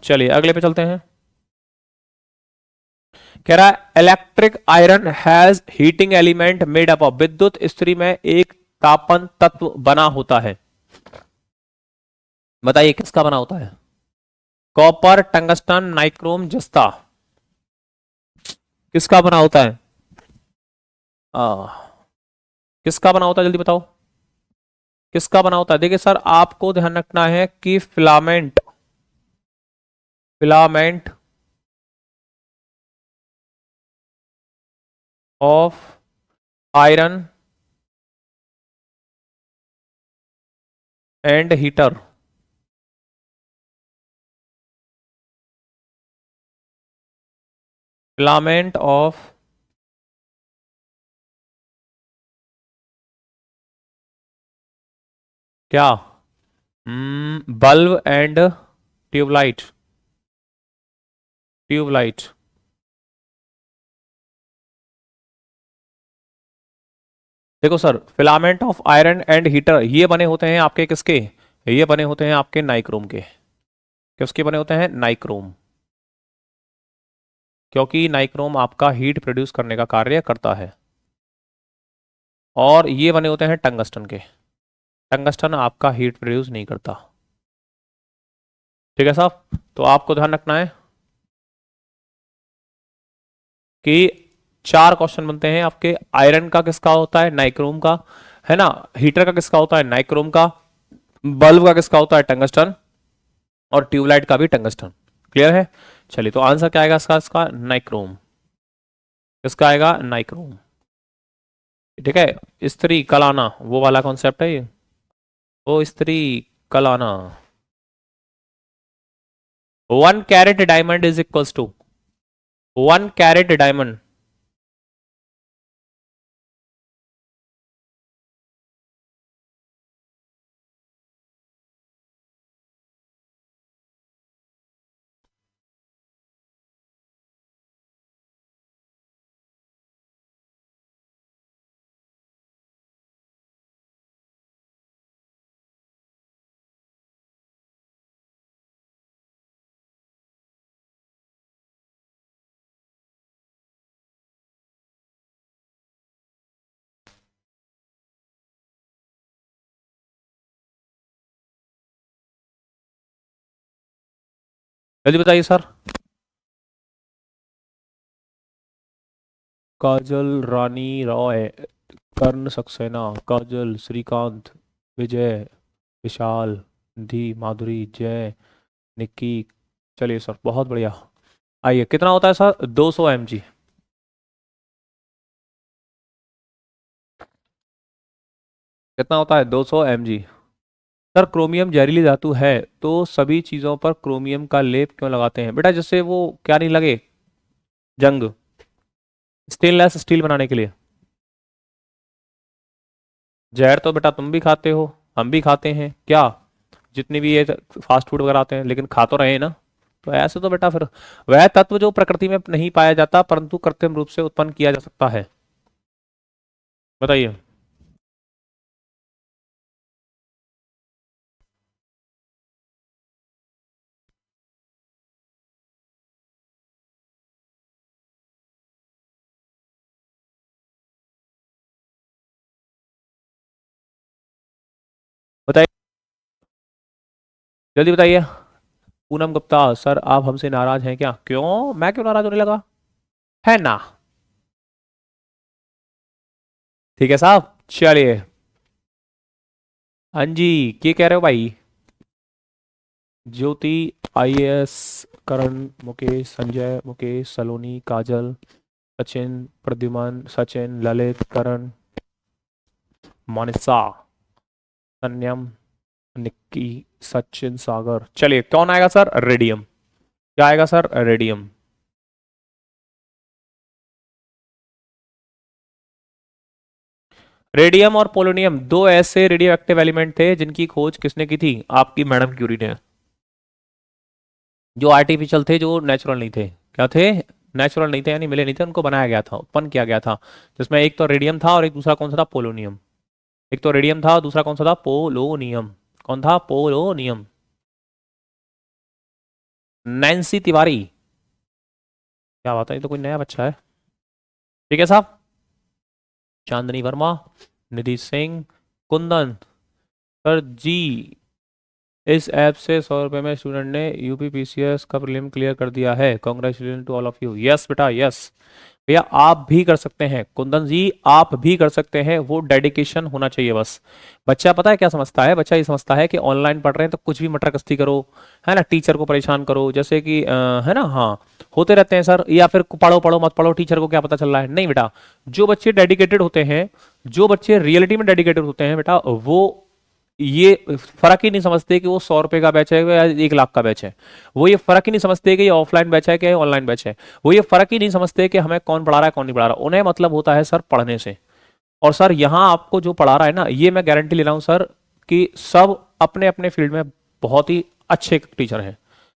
चलिए अगले पे चलते हैं। कह रहा है electric iron has heating element made up of, विद्युत स्त्री में एक तापन तत्व बना होता है। बताइए किसका बना होता है? कॉपर, टंगस्टन, नाइक्रोम, जस्ता, किसका बना होता है? आ, किसका बना होता है जल्दी बताओ, किसका बना होता है? देखिए सर आपको ध्यान रखना है कि filament, filament of iron and heater, filament of, क्या? Bulb and tube light, tube light. देखो sir filament of iron and heater ये बने होते हैं आपके किसके? ये बने होते हैं आपके नाइक्रोम के। किसके बने होते हैं? नाइक्रोम। क्योंकि नाइक्रोम आपका हीट प्रोड्यूस करने का कार्य करता है। और ये बने होते हैं टंगस्टन के। टंगस्टन आपका हीट प्रोड्यूस नहीं करता। ठीक है साहब? तो आपको ध्यान रखना है कि चार क्वेश्चन बनते हैं आपके। आयरन का किसका होता है? नाइक्रोम का, है ना? हीटर का किसका होता है? नाइक्रोम का। बल्ब का किसका होता है? टंगस्टन। और ट्यूबलाइट का भी टंगस्टन। क्लियर है? चलिए तो आंसर क्या आएगा इसका? इसका नाइक्रोम। किसका आएगा? नाइक्रोम। ठीक है? स्त्री कलाना वो वाला कॉन्सेप्ट है ये, वो स्त्री कलाना। 1 carat diamond is equals to, 1 carat diamond, जल्दी बताइए सर। काजल, रानी रॉय, कर्ण सक्सेना, काजल, श्रीकांत, विजय, विशाल, धी, माधुरी, जय, निक्की। चलिए सर, बहुत बढ़िया। आइए, कितना होता है सर? 200 mg। कितना होता है? 200 mg। सर, क्रोमियम जहरीली धातु है, तो सभी चीजों पर क्रोमियम का लेप क्यों लगाते हैं बेटा? जिससे वो क्या नहीं लगे, जंग। स्टेनलेस स्टील बनाने के लिए। जहर तो बेटा तुम भी खाते हो, हम भी खाते हैं क्या, जितने भी ये फास्ट फूड वगैरह आते हैं, लेकिन खा तो रहे हैं ना। तो ऐसे तो बेटा फिर वह तत्व जो प्रकृति में नहीं पाया जाता परंतु कृत्रिम रूप से उत्पन्न किया जा सकता है। बताइए। बताइए, जल्दी बताइए। पूनम गुप्ता, सर आप हमसे नाराज हैं क्या? क्यों, मैं क्यों नाराज होने लगा? है ना। ठीक है साहब, चलिए। हाँ जी, क्या कह रहे हो भाई? ज्योति, आईएएस, करण, मुकेश, संजय, मुकेश, सलोनी, काजल, सचिन, प्रद्युमन, सचिन, ललित, करण, मोनिसा, सन्यम, निक्की, सचिन, सागर। चलिए, कौन आएगा सर? रेडियम। क्या आएगा सर? रेडियम। रेडियम और पोलोनियम दो ऐसे रेडियो एक्टिव एलिमेंट थे जिनकी खोज किसने की थी? आपकी मैडम क्यूरी ने। जो आर्टिफिशियल थे, जो नेचुरल नहीं थे। क्या थे? नेचुरल नहीं थे, यानी मिले नहीं थे, उनको बनाया गया था, उत्पन्न किया गया था। जिसमें एक तो रेडियम था और एक दूसरा कौन सा था? पोलोनियम। एक तो रेडियम था, दूसरा कौन सा था? पोलोनियम। कौन था? पोलोनियम। नैन्सी तिवारी। क्या बात है, ये तो कोई नया बच्चा है। ठीक है साहब। चांदनी वर्मा, निधि सिंह, कुंदन। सर जी, इस ऐप से 100 रुपये में स्टूडेंट ने यूपीपीसीएस का प्रीलिम क्लियर कर दिया है। Congratulation to all of you. Yes बेटा, यस। भैया आप भी कर सकते हैं, कुंदन जी आप भी कर सकते हैं, वो डेडिकेशन होना चाहिए बस। बच्चा पता है क्या समझता है? बच्चा ये समझता है कि ऑनलाइन पढ़ रहे हैं तो कुछ भी मटर कस्ती करो, है ना, टीचर को परेशान करो, जैसे कि है ना, हाँ, होते रहते हैं सर, या फिर पढ़ो पढ़ो मत पढ़ो, टीचर को क्या पता चल रहा है। नहीं बेटा, जो बच्चे डेडिकेटेड होते हैं, जो बच्चे रियलिटी में डेडिकेटेड होते हैं बेटा, वो ये फर्क ही नहीं समझते कि वो 100 रुपए का बैच है या 1 लाख का बैच है। वो ये फर्क ही नहीं समझते कि ये ऑफलाइन बैच है कि ऑनलाइन बैच है। वो ये फर्क ही नहीं समझते कि हमें कौन पढ़ा रहा है कौन नहीं पढ़ा रहा। उन्हें मतलब होता है सर पढ़ने से। और सर यहाँ आपको जो पढ़ा रहा है ना, ये मैं गारंटी ले रहा हूँ सर, कि सब अपने अपने फील्ड में बहुत ही अच्छे टीचर हैं।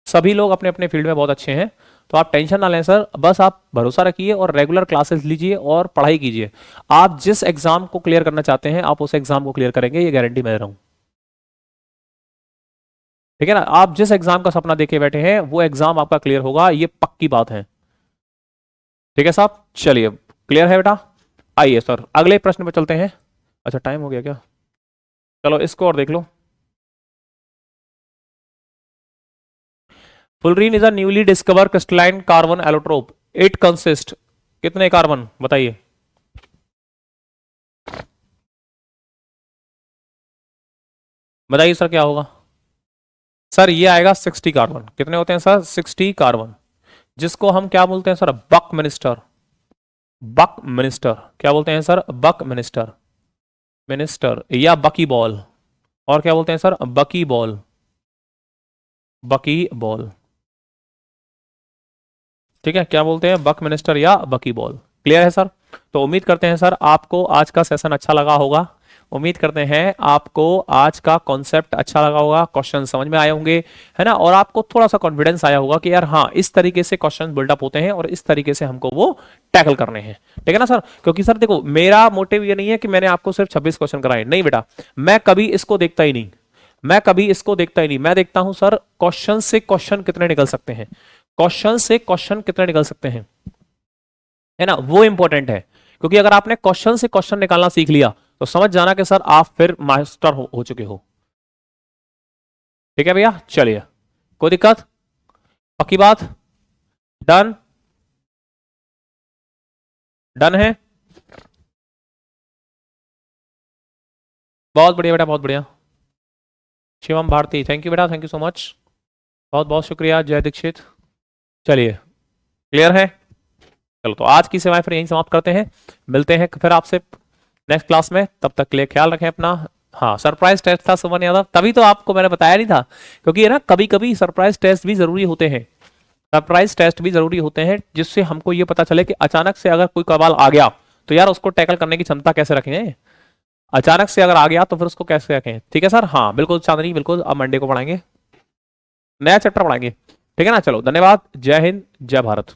सभी लोग अपने अपने फील्ड में बहुत अच्छे हैं। तो आप टेंशन ना लें सर, बस आप भरोसा रखिए और रेगुलर क्लासेस लीजिए और पढ़ाई कीजिए। आप जिस एग्जाम को क्लियर करना चाहते हैं आप उस एग्जाम को क्लियर करेंगे, ये गारंटी मैं दे रहा हूँ। ठीक है ना, आप जिस एग्जाम का सपना देखे बैठे हैं वो एग्जाम आपका क्लियर होगा, ये पक्की बात है। ठीक है साहब, चलिए, क्लियर है बेटा। आइए सर, अगले प्रश्न पर चलते हैं। अच्छा, टाइम हो गया क्या? चलो इसको और देख लो। Fullerene is a newly discover crystalline carbon allotrope. It consist, कितने कार्बन बताइए? बताइए सर, क्या होगा? सर ये आएगा 60 कार्बन। कितने होते हैं सर? 60 कार्बन। जिसको हम क्या बोलते हैं सर? बक मिनिस्टर। बक मिनिस्टर। क्या बोलते हैं सर? बक मिनिस्टर। मिनिस्टर या बकी बॉल। और क्या बोलते हैं सर? बकी बॉल। बकी बॉल। ठीक है, क्या बोलते हैं? बक मिनिस्टर या बकी बॉल। क्लियर है सर? तो उम्मीद करते हैं सर आपको आज का सेशन अच्छा लगा होगा। उम्मीद करते हैं आपको आज का कॉन्सेप्ट अच्छा लगा होगा, क्वेश्चन समझ में आए होंगे, है ना, और आपको थोड़ा सा कॉन्फिडेंस आया होगा कि यार हाँ, इस तरीके से क्वेश्चन बिल्डअप होते हैं और इस तरीके से हमको वो टैकल करने हैं। ठीक है ना सर? क्योंकि सर देखो, मेरा मोटिव ये नहीं है कि मैंने आपको सिर्फ 26 क्वेश्चन कराए, नहीं बेटा। मैं कभी इसको देखता ही नहीं। मैं कभी इसको देखता ही नहीं। मैं देखता हूं सर क्वेश्चन से क्वेश्चन कितने निकल सकते हैं, क्वेश्चन से क्वेश्चन कितने निकल सकते हैं, है ना, वो इंपॉर्टेंट है। क्योंकि अगर आपने क्वेश्चन से क्वेश्चन निकालना सीख लिया तो समझ जाना कि सर आप फिर मास्टर हो चुके हो। ठीक है भैया, चलिए, कोई दिक्कत? पक्की बात? डन? डन है? बहुत बढ़िया बेटा, बहुत बढ़िया। शिवम भारती, थैंक यू बेटा, थैंक यू सो मच, बहुत बहुत शुक्रिया। जय दीक्षित। चलिए, क्लियर है? चलो, तो आज की सेवाएं फिर यहीं समाप्त करते हैं। मिलते हैं फिर आपसे नेक्स्ट क्लास में, तब तक के लिए ख्याल रखें अपना। हाँ, सरप्राइज टेस्ट था सुमन यादव, तभी तो आपको मैंने बताया नहीं था, क्योंकि है ना, कभी कभी सरप्राइज टेस्ट भी जरूरी होते हैं। सरप्राइज टेस्ट भी जरूरी होते हैं, जिससे हमको ये पता चले कि अचानक से अगर कोई सवाल आ गया तो यार उसको टैकल करने की क्षमता कैसे रखें। अचानक से अगर आ गया तो फिर उसको कैसे रखें। ठीक है सर? हाँ बिल्कुल चांदनी, बिल्कुल, अब मंडे को पढ़ाएंगे, नया चैप्टर पढ़ाएंगे। ठीक है ना? चलो, धन्यवाद। जय हिंद, जय भारत।